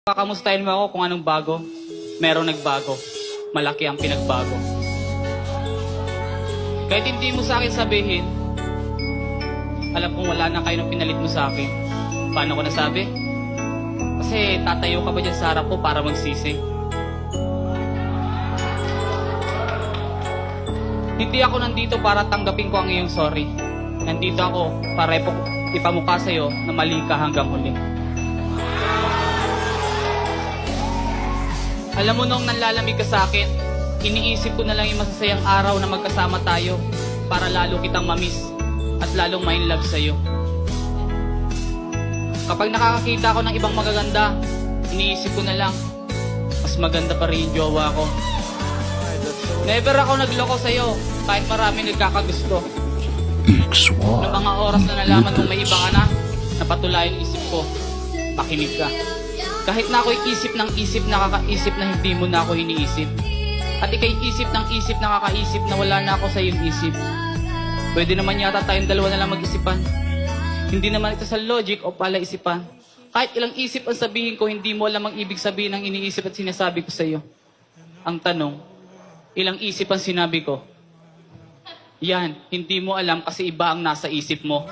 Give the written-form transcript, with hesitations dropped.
Kakamustahin mo ako kung anong bago. Merong nagbago. Malaki ang pinagbago. Kahit hindi mo sa akin sabihin, alam kong wala na kayo ng pinalit mo sa akin. Paano ko nasabi? Kasi tatayo ka ba dyan sa harap ko para magsisi? Hindi ako nandito para tanggapin ko ang iyong sorry. Nandito ako para ipamukha sa'yo na mali ka hanggang huli. Alam mo nung nanlalamig ka sa akin, iniisip ko na lang yung masasayang araw na magkasama tayo para lalo kitang mamiss at lalong ma-in love sa'yo. Kapag nakakakita ko ng ibang magaganda, iniisip ko na lang, mas maganda pa rin yung jowa ko. Never ako nagloko sa'yo kahit marami nagkakagusto. Noong mga oras na nalaman mong may iba ka na, napatulayan isip ko, pakinig ka. Kahit na ako'y isip ng isip, nakakaisip na hindi mo na ako iniisip. At ika'y isip ng isip, nakakaisip na wala na ako sa iyong isip. Pwede naman yata tayong dalawa na lang mag-isipan. Hindi naman ito sa logic o pala isipan. Kahit ilang isip ang sabihin ko, hindi mo alam ang ibig sabihin ng iniisip at sinasabi ko sa iyo. Ang tanong, ilang isip ang sinabi ko? Yan, hindi mo alam kasi iba ang nasa isip mo.